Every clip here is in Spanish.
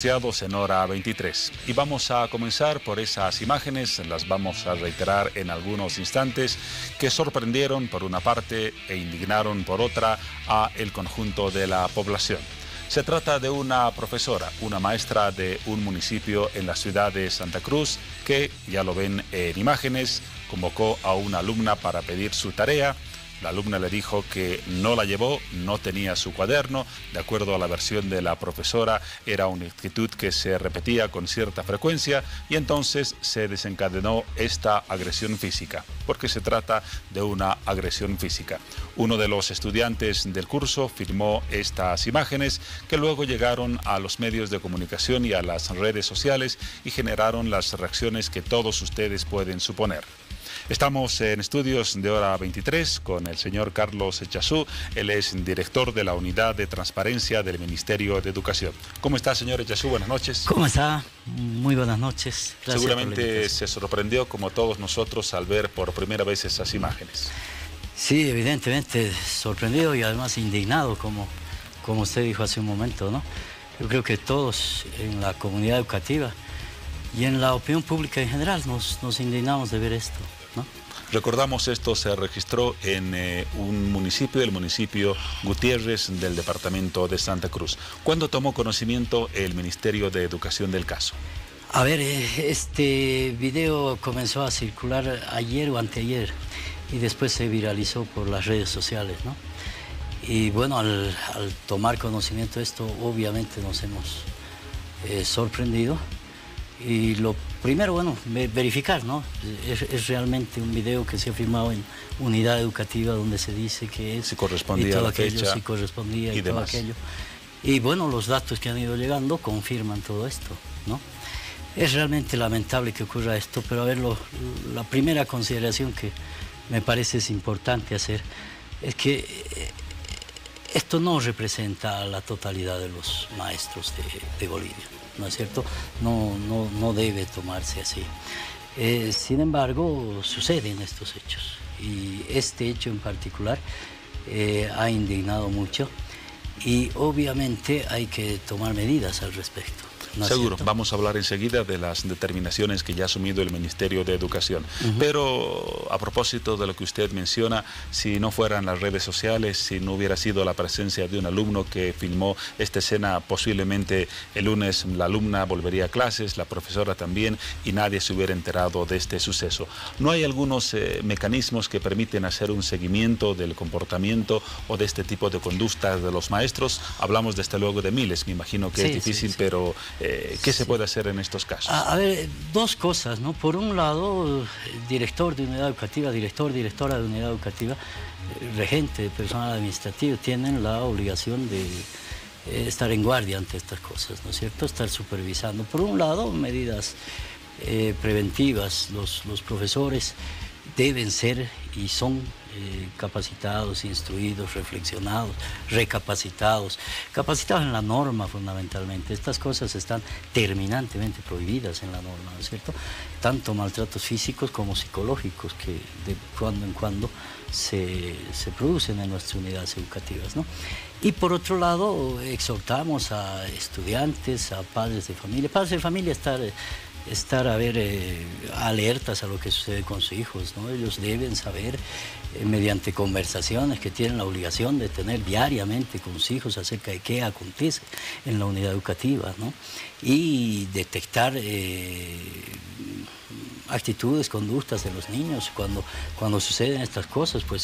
En hora 23 y vamos a comenzar por esas imágenes, las vamos a reiterar en algunos instantes, que sorprendieron por una parte e indignaron por otra a el conjunto de la población. Se trata de una profesora, una maestra de un municipio en la ciudad de Santa Cruz que, ya lo ven en imágenes, convocó a una alumna para pedir su tarea. La alumna le dijo que no la llevó, no tenía su cuaderno. De acuerdo a la versión de la profesora, era una actitud que se repetía con cierta frecuencia y entonces se desencadenó esta agresión física, porque se trata de una agresión física. Uno de los estudiantes del curso filmó estas imágenes que luego llegaron a los medios de comunicación y a las redes sociales y generaron las reacciones que todos ustedes pueden suponer. Estamos en estudios de hora 23 con el señor Carlos Echazú. Él es director de la Unidad de Transparencia del Ministerio de Educación. ¿Cómo está, señor Echazú? Buenas noches. ¿Cómo está? Muy buenas noches. Gracias. Seguramente se sorprendió, como todos nosotros, al ver por primera vez esas imágenes. Sí, evidentemente sorprendido y además indignado, como usted dijo hace un momento, ¿no? Yo creo que todos en la comunidad educativa y en la opinión pública en general nos indignamos de ver esto, ¿no? Recordamos, esto se registró en un municipio, el municipio Gutiérrez del departamento de Santa Cruz. ¿Cuándo tomó conocimiento el Ministerio de Educación del caso? A ver, este video comenzó a circular ayer o anteayer y después se viralizó por las redes sociales, ¿no? Y bueno, al tomar conocimiento de esto, obviamente nos hemos sorprendido. Y lo primero, bueno, verificar, ¿no? Es realmente un video que se ha filmado en unidad educativa donde se dice que es... Si correspondía y todo a la aquello, fecha si correspondía y todo demás. aquello. Y bueno, los datos que han ido llegando confirman todo esto, ¿no? Es realmente lamentable que ocurra esto, pero a ver, la primera consideración que me parece es importante hacer es que esto no representa a la totalidad de los maestros de Bolivia, ¿no es cierto? No debe tomarse así. Sin embargo, suceden estos hechos y este hecho en particular ha indignado mucho y obviamente hay que tomar medidas al respecto. ¿No es Seguro, cierto? vamos a hablar enseguida de las determinaciones que ya ha asumido el Ministerio de Educación. Pero a propósito de lo que usted menciona, si no fueran las redes sociales, si no hubiera sido la presencia de un alumno que filmó esta escena, posiblemente el lunes la alumna volvería a clases, la profesora también, y nadie se hubiera enterado de este suceso. ¿No hay algunos mecanismos que permiten hacer un seguimiento del comportamiento o de este tipo de conductas de los maestros? Hablamos desde luego de miles, me imagino que Sí, es difícil, sí. pero... ¿qué se puede hacer en estos casos? A ver, dos cosas, ¿no? Por un lado, director de unidad educativa, directora de unidad educativa, regente de personal administrativo, tienen la obligación de estar en guardia ante estas cosas, ¿no es cierto? Estar supervisando. Por un lado, medidas preventivas. Los profesores deben ser y son capacitados, instruidos, reflexionados, recapacitados, capacitados en la norma fundamentalmente. Estas cosas están terminantemente prohibidas en la norma, ¿no es cierto? Tanto maltratos físicos como psicológicos que de cuando en cuando se producen en nuestras unidades educativas, ¿no? Y por otro lado, exhortamos a estudiantes, a padres de familia, estar alertas a lo que sucede con sus hijos, ¿no? Ellos deben saber, mediante conversaciones que tienen la obligación de tener diariamente con sus hijos acerca de qué acontece en la unidad educativa, ¿no? Y detectar actitudes, conductas de los niños. Cuando suceden estas cosas, pues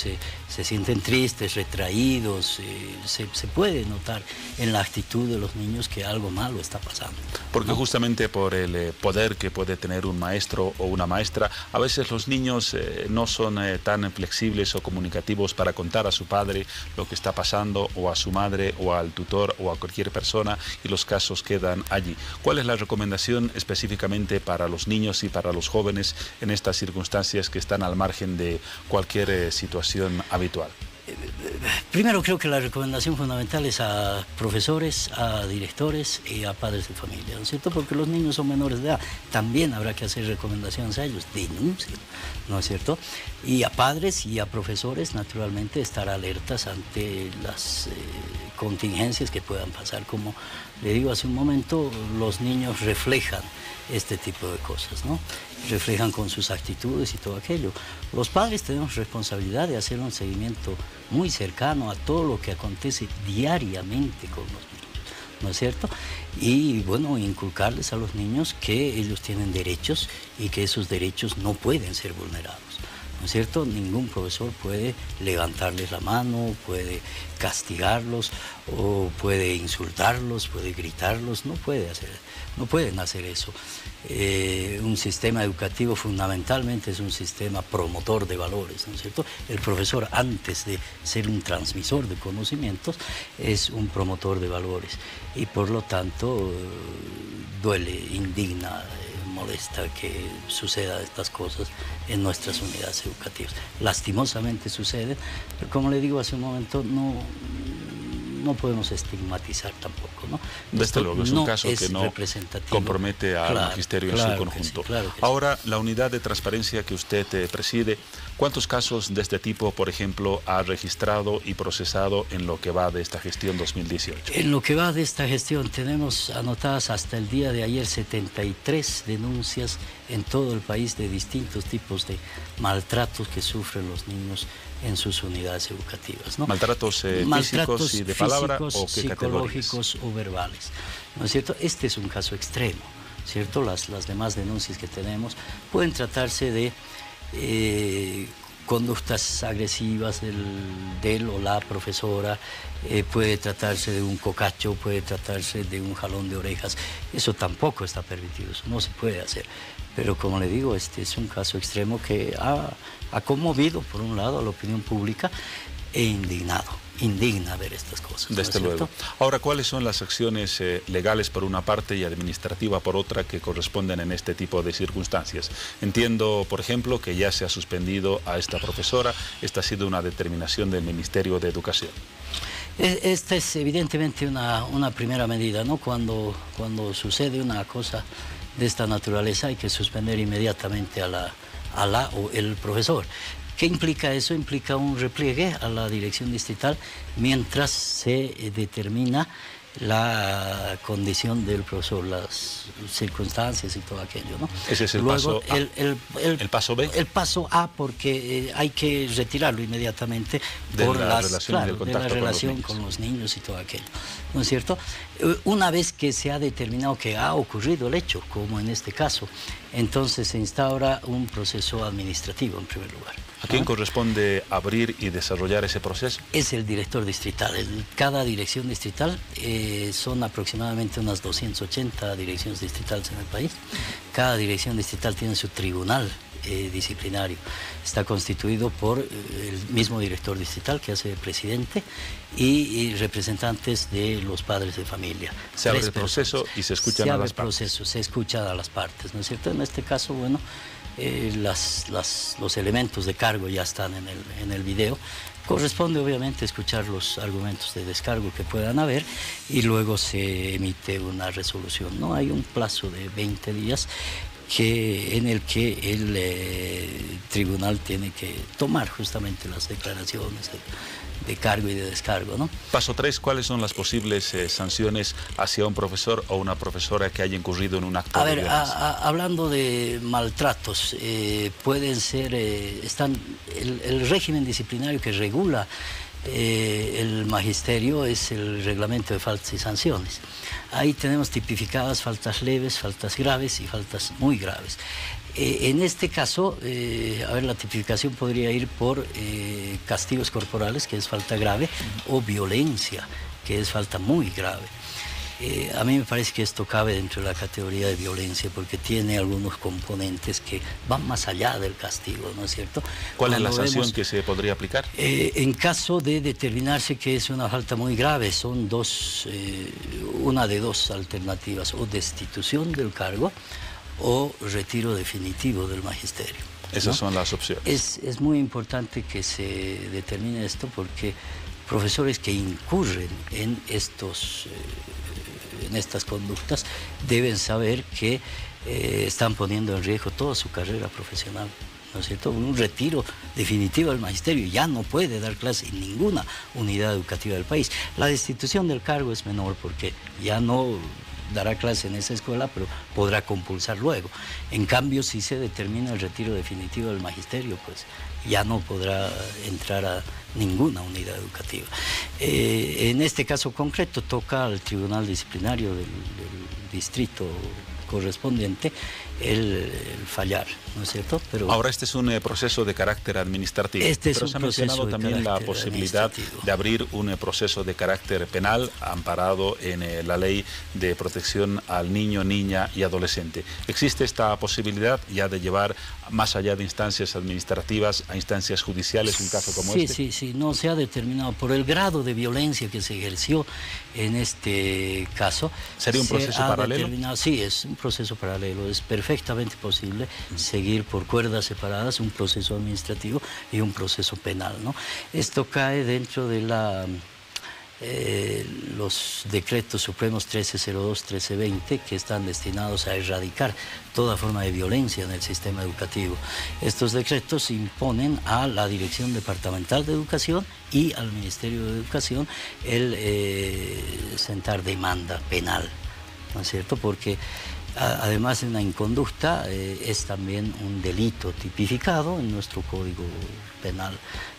se sienten tristes, retraídos, se puede notar en la actitud de los niños que algo malo está pasando, Porque ¿no? justamente por el poder que puede tener un maestro o una maestra, a veces los niños no son tan flexibles o comunicativos para contar a su padre lo que está pasando, o a su madre, o al tutor, o a cualquier persona, y los casos quedan allí. ¿Cuál es la recomendación específicamente para los niños y para los jóvenes en estas circunstancias que están al margen de cualquier situación habitual? Primero, creo que la recomendación fundamental es a profesores, a directores y a padres de familia, ¿no es cierto? Porque los niños son menores de edad. También habrá que hacer recomendaciones a ellos, denuncien, ¿no es cierto? Y a padres y a profesores, naturalmente, estar alertas ante las contingencias que puedan pasar. Como le digo hace un momento, los niños reflejan este tipo de cosas, ¿no? Reflejan con sus actitudes y todo aquello. Los padres tenemos responsabilidad de hacer un seguimiento muy cercano a todo lo que acontece diariamente con los niños, ¿no es cierto? Y bueno, inculcarles a los niños que ellos tienen derechos y que esos derechos no pueden ser vulnerados, ¿no es cierto? Ningún profesor puede levantarles la mano, puede castigarlos o puede insultarlos, puede gritarlos, no pueden hacer eso. Un sistema educativo fundamentalmente es un sistema promotor de valores, ¿no es cierto? El profesor, antes de ser un transmisor de conocimientos, es un promotor de valores y por lo tanto duele, indigna, molesta que suceda estas cosas en nuestras unidades educativas. Lastimosamente sucede, pero como le digo hace un momento, no podemos estigmatizar tampoco, ¿no? Desde luego, es un caso que no compromete al magisterio en su conjunto. Sí, claro que ahora, la unidad de transparencia que usted preside, ¿cuántos casos de este tipo, por ejemplo, ha registrado y procesado en lo que va de esta gestión 2018? En lo que va de esta gestión tenemos anotadas hasta el día de ayer 73 denuncias en todo el país de distintos tipos de maltratos que sufren los niños en sus unidades educativas, ¿no? Maltratos físicos y de palabra, ¿o qué psicológicos o verbales, ¿no es cierto? Este es un caso extremo, ¿cierto? Las demás denuncias que tenemos pueden tratarse de conductas agresivas del o la profesora, puede tratarse de un cocacho, puede tratarse de un jalón de orejas. Eso tampoco está permitido, eso no se puede hacer. Pero como le digo, este es un caso extremo que ha conmovido, por un lado, a la opinión pública e indigna ver estas cosas. Desde luego. Ahora, ¿cuáles son las acciones legales por una parte y administrativa por otra que corresponden en este tipo de circunstancias? Entiendo, por ejemplo, que ya se ha suspendido a esta profesora. Esta ha sido una determinación del Ministerio de Educación. Esta es evidentemente una primera medida, ¿no? Cuando sucede una cosa de esta naturaleza hay que suspender inmediatamente a la o el profesor. ¿Qué implica eso? Implica un repliegue a la dirección distrital mientras se determina la condición del profesor, las circunstancias y todo aquello, ¿no? Ese es el Luego, paso A. ¿El paso B? El paso A, porque hay que retirarlo inmediatamente por la relación con los niños y todo aquello, ¿no es cierto? Una vez que se ha determinado que ha ocurrido el hecho, como en este caso, entonces se instaura un proceso administrativo en primer lugar. ¿A quién corresponde abrir y desarrollar ese proceso? Es el director distrital. Cada dirección distrital, son aproximadamente unas 280 direcciones distritales en el país. Cada dirección distrital tiene su tribunal disciplinario. Está constituido por el mismo director distrital que hace presidente y representantes de los padres de familia. Se abre el proceso y se escuchan a las partes. Se escucha a las partes, ¿no es cierto? En este caso, bueno, los elementos de cargo ya están en el video. Corresponde obviamente escuchar los argumentos de descargo que puedan haber y luego se emite una resolución, ¿no? Hay un plazo de 20 días en el que el tribunal tiene que tomar justamente las declaraciones de cargo y de descargo, ¿no? Paso 3, ¿cuáles son las posibles sanciones hacia un profesor o una profesora que haya incurrido en un acto de violencia? Hablando de maltratos, pueden ser, el régimen disciplinario que regula el magisterio es el reglamento de faltas y sanciones. Ahí tenemos tipificadas faltas leves, faltas graves y faltas muy graves. En este caso, la tipificación podría ir por castigos corporales, que es falta grave, o violencia, que es falta muy grave. A mí me parece que esto cabe dentro de la categoría de violencia porque tiene algunos componentes que van más allá del castigo, ¿no es cierto? ¿Cuál es la sanción que se podría aplicar? En caso de determinarse que es una falta muy grave, son una de dos alternativas, o destitución del cargo o retiro definitivo del magisterio, ¿no? Esas son las opciones. Es muy importante que se determine esto porque profesores que incurren en estas conductas deben saber que están poniendo en riesgo toda su carrera profesional, ¿no es cierto? Un retiro definitivo del magisterio, ya no puede dar clase en ninguna unidad educativa del país. La destitución del cargo es menor porque ya no dará clase en esa escuela, pero podrá compulsar luego. En cambio, si se determina el retiro definitivo del magisterio, pues ya no podrá entrar a ninguna unidad educativa. En este caso concreto toca al Tribunal Disciplinario del distrito correspondiente el fallar, ¿no es cierto? Pero ahora este es un proceso de carácter administrativo. Pero se ha mencionado también la posibilidad de abrir un proceso de carácter penal amparado en la Ley de Protección al Niño, Niña y Adolescente. ¿Existe esta posibilidad ya de llevar más allá de instancias administrativas a instancias judiciales un caso como este? Sí, no se ha determinado por el grado de violencia que se ejerció en este caso. ¿Sería un proceso paralelo? Sí, es un proceso paralelo, es perfectamente posible seguir por cuerdas separadas un proceso administrativo y un proceso penal, ¿no? Esto cae dentro de los decretos supremos 1302, 1320, que están destinados a erradicar toda forma de violencia en el sistema educativo. Estos decretos imponen a la Dirección Departamental de Educación y al Ministerio de Educación el sentar demanda penal, ¿no es cierto? Porque además de una inconducta, es también un delito tipificado en nuestro Código Penal.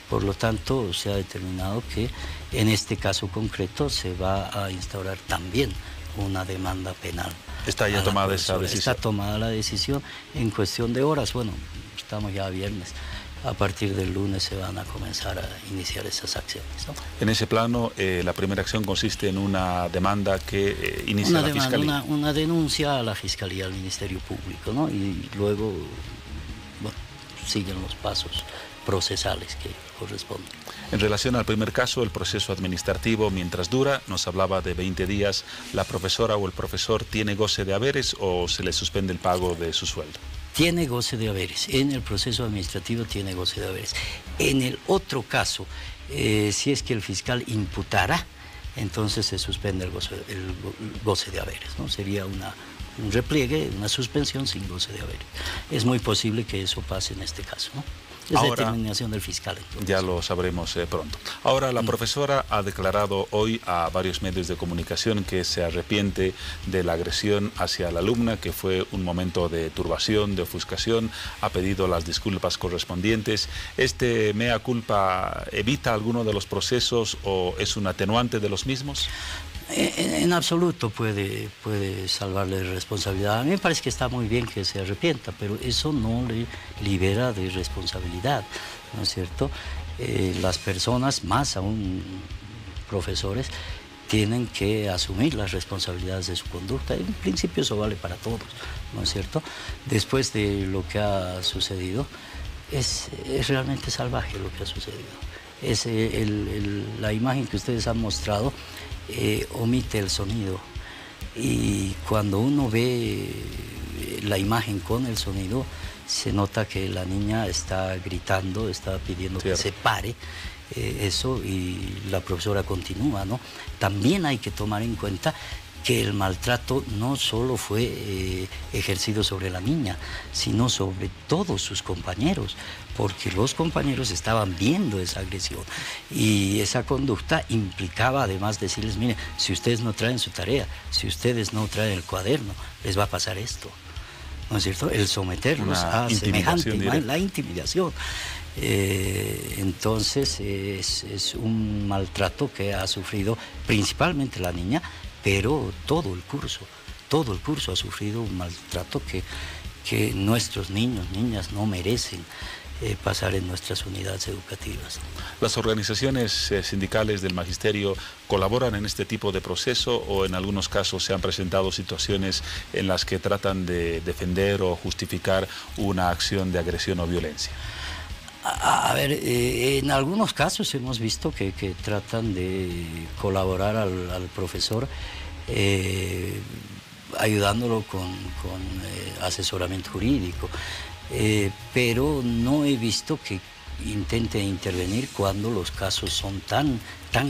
Por lo tanto, se ha determinado que en este caso concreto se va a instaurar también una demanda penal. ¿Está ya tomada esa decisión? Está tomada la decisión en cuestión de horas. Bueno, estamos ya a viernes. A partir del lunes se van a comenzar a iniciar esas acciones, ¿no? En ese plano, la primera acción consiste en una demanda que inicia la Fiscalía. Una denuncia a la Fiscalía, al Ministerio Público, ¿no? Y luego, bueno, siguen los pasos procesales que corresponden. En relación al primer caso, el proceso administrativo, mientras dura, nos hablaba de 20 días. ¿La profesora o el profesor tiene goce de haberes o se le suspende el pago de su sueldo? Tiene goce de haberes. En el proceso administrativo tiene goce de haberes. En el otro caso, si es que el fiscal imputara, entonces se suspende el goce de haberes, ¿no? Sería un repliegue, una suspensión sin goce de haberes. Es muy posible que eso pase en este caso, ¿no? Es determinación del fiscal. Entonces. Ya lo sabremos pronto. Ahora, la profesora ha declarado hoy a varios medios de comunicación que se arrepiente de la agresión hacia la alumna, que fue un momento de turbación, de ofuscación. Ha pedido las disculpas correspondientes. ¿Este mea culpa evita alguno de los procesos o es un atenuante de los mismos? En absoluto puede salvarle de responsabilidad. A mí me parece que está muy bien que se arrepienta, pero eso no le libera de responsabilidad, ¿no es cierto? Las personas, más aún profesores, tienen que asumir las responsabilidades de su conducta. En principio eso vale para todos, ¿no es cierto? Después de lo que ha sucedido, es realmente salvaje lo que ha sucedido. Es la imagen que ustedes han mostrado. Omite el sonido y cuando uno ve la imagen con el sonido se nota que la niña está gritando, está pidiendo que se pare eso, y la profesora continúa, ¿no? También hay que tomar en cuenta que el maltrato no solo fue ejercido sobre la niña, sino sobre todos sus compañeros, porque los compañeros estaban viendo esa agresión y esa conducta implicaba además decirles, mire, si ustedes no traen su tarea, si ustedes no traen el cuaderno, les va a pasar esto, ¿no es cierto? El someterlos a semejante, la intimidación. Entonces es un maltrato que ha sufrido principalmente la niña, pero todo el curso ha sufrido un maltrato que nuestros niños, niñas no merecen pasar en nuestras unidades educativas. ¿Las organizaciones sindicales del magisterio colaboran en este tipo de proceso o en algunos casos se han presentado situaciones en las que tratan de defender o justificar una acción de agresión o violencia? A ver, en algunos casos hemos visto que tratan de colaborar al profesor ayudándolo con asesoramiento jurídico, pero no he visto que intente intervenir cuando los casos son tan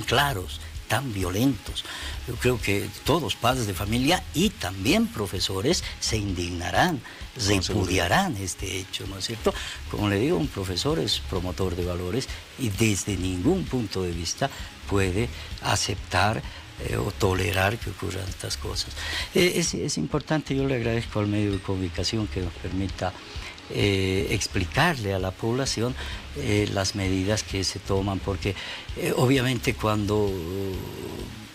claros tan violentos. Yo creo que todos padres de familia y también profesores se indignarán, repudiarán este hecho, ¿no es cierto? Como le digo, un profesor es promotor de valores y desde ningún punto de vista puede aceptar o tolerar que ocurran estas cosas. Es importante, yo le agradezco al medio de comunicación que nos permita explicarle a la población las medidas que se toman, porque obviamente cuando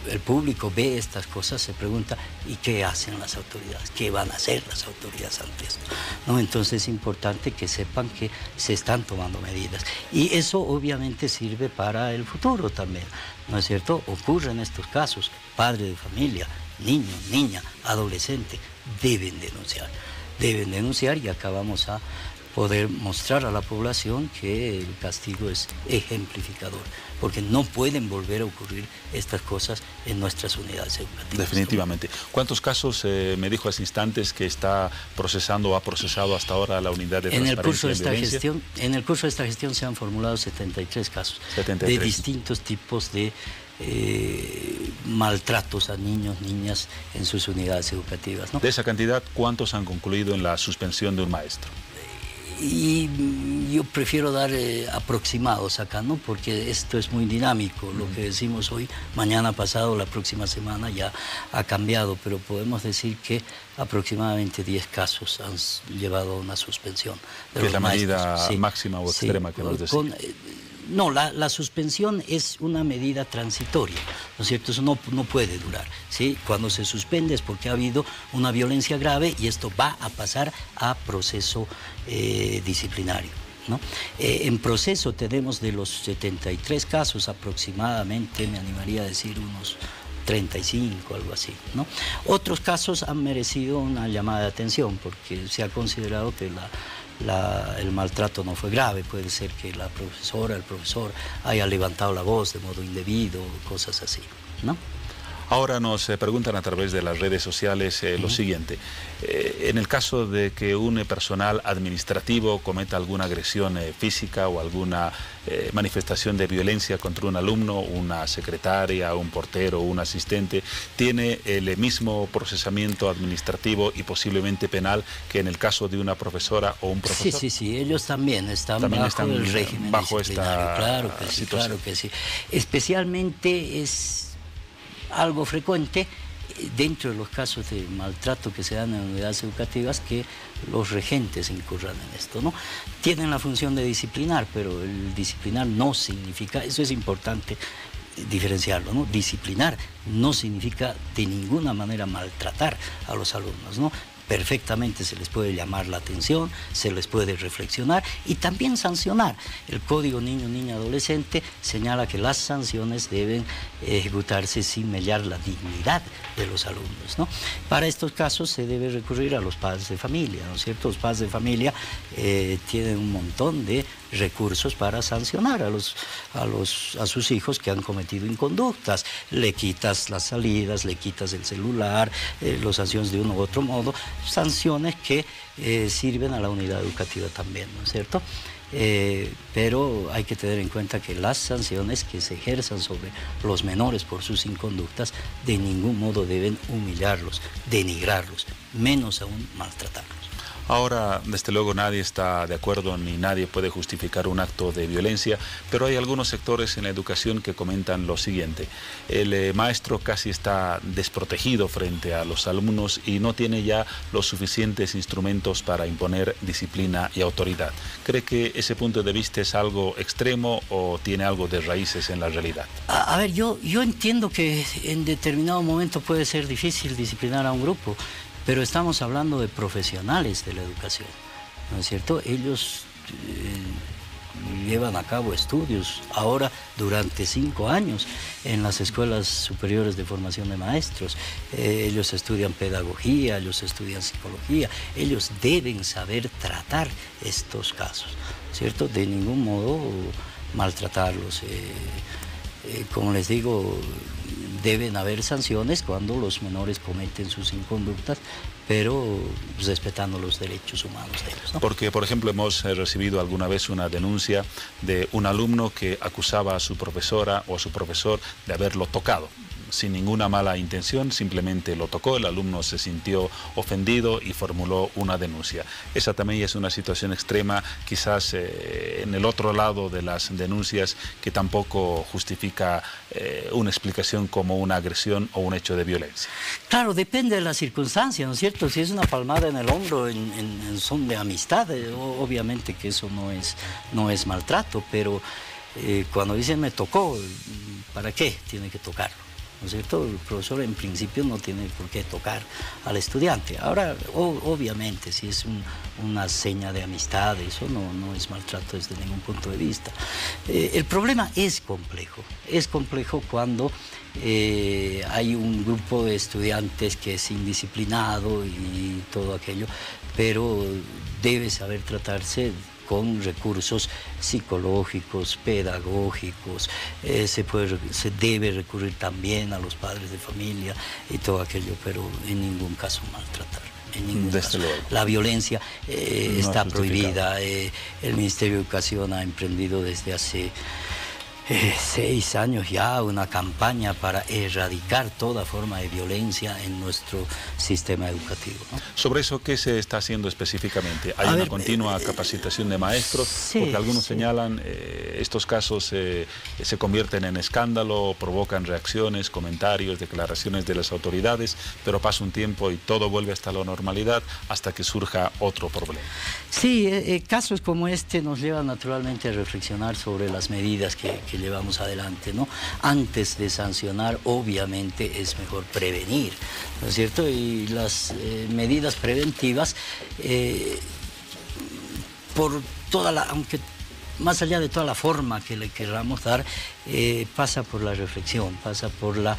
el público ve estas cosas se pregunta ¿y qué hacen las autoridades? ¿Qué van a hacer las autoridades ante esto? ¿No? Entonces es importante que sepan que se están tomando medidas y eso obviamente sirve para el futuro también, ¿no es cierto? Ocurren estos casos, padre de familia, niño, niña, adolescente, deben denunciar y acá vamos a poder mostrar a la población que el castigo es ejemplificador, porque no pueden volver a ocurrir estas cosas en nuestras unidades educativas. Definitivamente. ¿Cuántos casos me dijo hace instantes que está procesando o ha procesado hasta ahora la unidad de transparencia y violencia? En el curso de esta gestión se han formulado 73 casos 73. De distintos tipos de maltratos a niños, niñas en sus unidades educativas, ¿no? De esa cantidad, ¿cuántos han concluido en la suspensión de un maestro? Y yo prefiero dar aproximados acá, ¿no? Porque esto es muy dinámico. Lo que decimos hoy, mañana pasado, la próxima semana ya ha cambiado, pero podemos decir que aproximadamente 10 casos han llevado a una suspensión. ¿Qué es la medida máxima o extrema que nos decía? No, la suspensión es una medida transitoria, ¿no es cierto? Eso no puede durar, ¿sí? Cuando se suspende es porque ha habido una violencia grave y esto va a pasar a proceso disciplinario, ¿no? En proceso tenemos de los 73 casos aproximadamente, me animaría a decir unos 35, algo así, ¿no? Otros casos han merecido una llamada de atención porque se ha considerado que el maltrato no fue grave, puede ser que la profesora, el profesor haya levantado la voz de modo indebido, cosas así, ¿no? Ahora nos preguntan a través de las redes sociales lo siguiente. En el caso de que un personal administrativo cometa alguna agresión física o alguna manifestación de violencia contra un alumno, una secretaria, un portero, un asistente, ¿tiene el mismo procesamiento administrativo y posiblemente penal que en el caso de una profesora o un profesor? Sí, ellos también están bajo el régimen bajo disciplinario. Claro que sí, claro que sí. Especialmente es algo frecuente dentro de los casos de maltrato que se dan en unidades educativas que los regentes incurran en esto, ¿no? Tienen la función de disciplinar, pero el disciplinar no significa, eso es importante diferenciarlo, ¿no? Disciplinar no significa de ninguna manera maltratar a los alumnos, ¿no? Perfectamente se les puede llamar la atención, se les puede reflexionar y también sancionar. El Código Niño, Niña, Adolescente señala que las sanciones deben ejecutarse sin mellar la dignidad de los alumnos, ¿no? Para estos casos se debe recurrir a los padres de familia, ¿no es cierto? Los padres de familia tienen un montón de recursos para sancionar a sus hijos que han cometido inconductas. Le quitas las salidas, le quitas el celular, los sanciones de uno u otro modo, sanciones que sirven a la unidad educativa también, ¿no es cierto? Pero hay que tener en cuenta que las sanciones que se ejerzan sobre los menores por sus inconductas de ningún modo deben humillarlos, denigrarlos, menos aún maltratarlos. Ahora, desde luego, nadie está de acuerdo ni nadie puede justificar un acto de violencia, pero hay algunos sectores en la educación que comentan lo siguiente. El maestro casi está desprotegido frente a los alumnos y no tiene ya los suficientes instrumentos para imponer disciplina y autoridad. ¿Cree que ese punto de vista es algo extremo o tiene algo de raíces en la realidad? A ver, yo entiendo que en determinado momento puede ser difícil disciplinar a un grupo, pero estamos hablando de profesionales de la educación, ¿no es cierto? Ellos llevan a cabo estudios ahora durante 5 años en las escuelas superiores de formación de maestros. Ellos estudian pedagogía, ellos estudian psicología, ellos deben saber tratar estos casos, ¿cierto? De ningún modo maltratarlos. Como les digo, deben haber sanciones cuando los menores cometen sus inconductas, pero respetando los derechos humanos de ellos, ¿no? Porque, por ejemplo, hemos recibido alguna vez una denuncia de un alumno que acusaba a su profesora o a su profesor de haberlo tocado. Sin ninguna mala intención, simplemente lo tocó, el alumno se sintió ofendido y formuló una denuncia. Esa también es una situación extrema, quizás en el otro lado de las denuncias, que tampoco justifica una explicación como una agresión o un hecho de violencia. Claro, depende de la circunstancia, ¿no es cierto? Si es una palmada en el hombro en son de amistad, obviamente que eso no es maltrato, pero cuando dicen me tocó, ¿para qué tiene que tocarlo? ¿No es cierto? El profesor en principio no tiene por qué tocar al estudiante. Ahora, obviamente, si es una seña de amistad, eso no es maltrato desde ningún punto de vista. El problema es complejo cuando hay un grupo de estudiantes que es indisciplinado y todo aquello, pero debe saber tratarse con recursos psicológicos, pedagógicos, se debe recurrir también a los padres de familia y todo aquello, pero en ningún caso maltratar. En ningún caso. La violencia está prohibida. El Ministerio de Educación ha emprendido desde hace 6 años ya una campaña para erradicar toda forma de violencia en nuestro sistema educativo, ¿no? Sobre eso, ¿qué se está haciendo específicamente? ¿Hay una continua capacitación de maestros? Sí, porque algunos señalan estos casos se convierten en escándalo, provocan reacciones, comentarios, declaraciones de las autoridades, pero pasa un tiempo y todo vuelve hasta la normalidad hasta que surja otro problema. Sí, casos como este nos llevan naturalmente a reflexionar sobre las medidas que llevamos adelante, ¿no? Antes de sancionar, obviamente es mejor prevenir, ¿no es cierto? Y las medidas preventivas, por toda aunque más allá de toda la forma que le queramos dar, pasa por la reflexión, pasa por la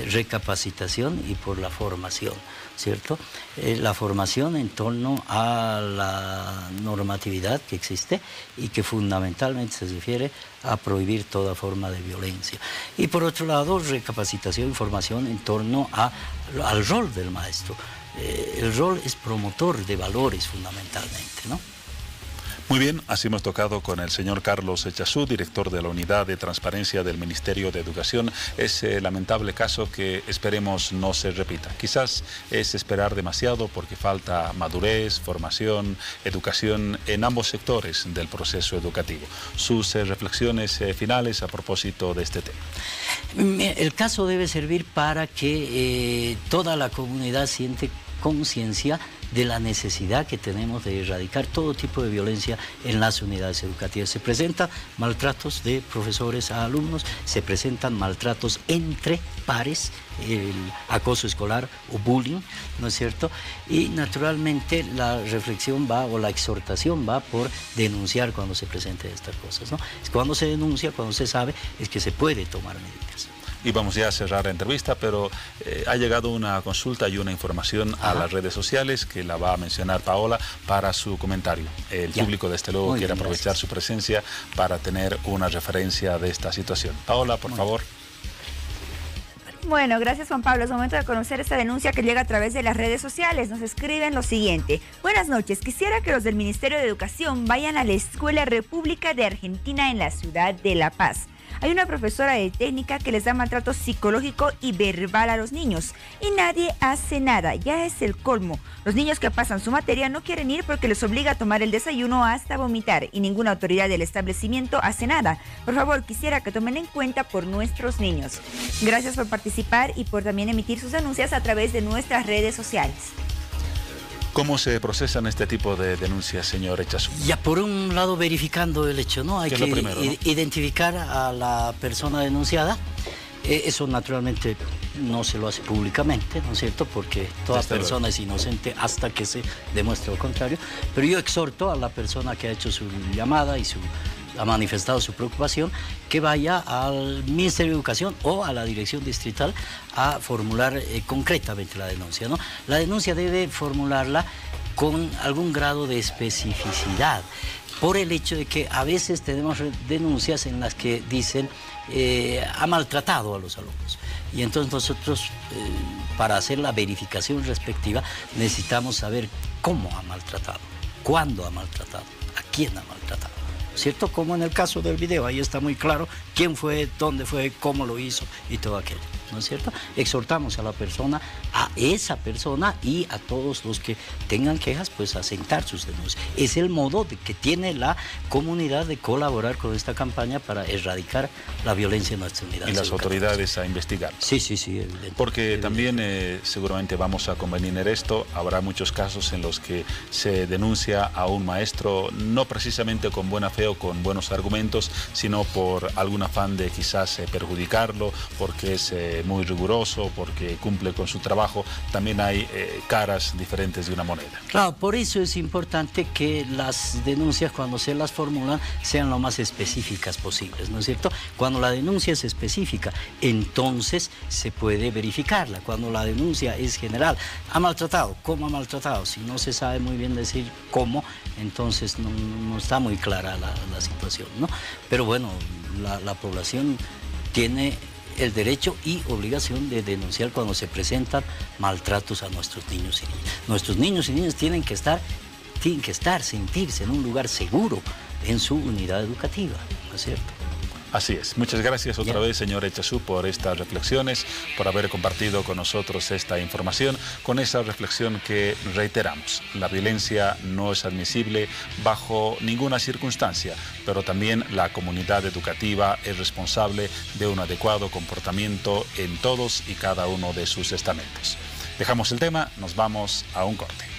recapacitación y por la formación, ¿cierto? La formación en torno a la normatividad que existe y que fundamentalmente se refiere a prohibir toda forma de violencia. Y por otro lado, recapacitación y formación en torno al rol del maestro. El rol es promotor de valores fundamentalmente, ¿no? Muy bien, así hemos tocado con el señor Carlos Echazú, director de la Unidad de Transparencia del Ministerio de Educación, ese lamentable caso que esperemos no se repita. Quizás es esperar demasiado porque falta madurez, formación, educación en ambos sectores del proceso educativo. Sus reflexiones finales a propósito de este tema. El caso debe servir para que toda la comunidad siente conciencia de la necesidad que tenemos de erradicar todo tipo de violencia en las unidades educativas. Se presentan maltratos de profesores a alumnos, se presentan maltratos entre pares, el acoso escolar o bullying, ¿no es cierto? Y naturalmente la reflexión o la exhortación va por denunciar cuando se presenten estas cosas, ¿no? Es cuando se denuncia, cuando se sabe, es que se puede tomar medidas. Y vamos ya a cerrar la entrevista, pero ha llegado una consulta y una información a las redes sociales que la va a mencionar Paola para su comentario. El público, desde luego, quiere aprovechar su presencia para tener una referencia de esta situación. Paola, por favor. Bueno, gracias Juan Pablo. Es momento de conocer esta denuncia que llega a través de las redes sociales. Nos escriben lo siguiente. Buenas noches. Quisiera que los del Ministerio de Educación vayan a la Escuela República de Argentina en la ciudad de La Paz. Hay una profesora de técnica que les da maltrato psicológico y verbal a los niños y nadie hace nada. Ya es el colmo. Los niños que pasan su materia no quieren ir porque les obliga a tomar el desayuno hasta vomitar y ninguna autoridad del establecimiento hace nada. Por favor, quisiera que tomen en cuenta por nuestros niños. Gracias por participar y por también emitir sus denuncias a través de nuestras redes sociales. ¿Cómo se procesan este tipo de denuncias, señor Echazú? Ya, por un lado, verificando el hecho, ¿no? Hay que identificar a la persona denunciada. Eso naturalmente no se lo hace públicamente, ¿no es cierto? Porque toda persona es inocente hasta que se demuestre lo contrario. Pero yo exhorto a la persona que ha hecho su llamada y ha manifestado su preocupación, que vaya al Ministerio de Educación o a la Dirección Distrital a formular concretamente la denuncia, ¿no? La denuncia debe formularla con algún grado de especificidad. por el hecho de que a veces tenemos denuncias en las que dicen ha maltratado a los alumnos. Y entonces nosotros, para hacer la verificación respectiva, necesitamos saber cómo ha maltratado, cuándo ha maltratado, a quién ha maltratado, ¿cierto? Como en el caso del video, ahí está muy claro quién fue, dónde fue, cómo lo hizo y todo aquello, ¿no es cierto? Exhortamos a la persona, a esa persona y a todos los que tengan quejas, pues a sentar sus denuncias. Es el modo de que tiene la comunidad de colaborar con esta campaña para erradicar la violencia en nuestra unidad. Y las autoridades a investigar. Sí, evidente. Porque también seguramente vamos a convenir en esto, habrá muchos casos en los que se denuncia a un maestro no precisamente con buena fe o con buenos argumentos, sino por algún afán de quizás perjudicarlo, porque es muy riguroso, porque cumple con su trabajo. También hay caras diferentes de una moneda. Claro, por eso es importante que las denuncias, cuando se las formulan, sean lo más específicas posibles, ¿no es cierto? Cuando la denuncia es específica, entonces se puede verificarla. Cuando la denuncia es general, ha maltratado, ¿cómo ha maltratado? Si no se sabe muy bien decir cómo, entonces no está muy clara la situación, ¿no? Pero bueno, la población tiene el derecho y obligación de denunciar cuando se presentan maltratos a nuestros niños y niñas. Nuestros niños y niñas tienen que sentirse en un lugar seguro en su unidad educativa, ¿no es cierto? Así es. Muchas gracias otra vez, señor Echazú, por estas reflexiones, por haber compartido con nosotros esta información, con esa reflexión que reiteramos. La violencia no es admisible bajo ninguna circunstancia, pero también la comunidad educativa es responsable de un adecuado comportamiento en todos y cada uno de sus estamentos. Dejamos el tema, nos vamos a un corte.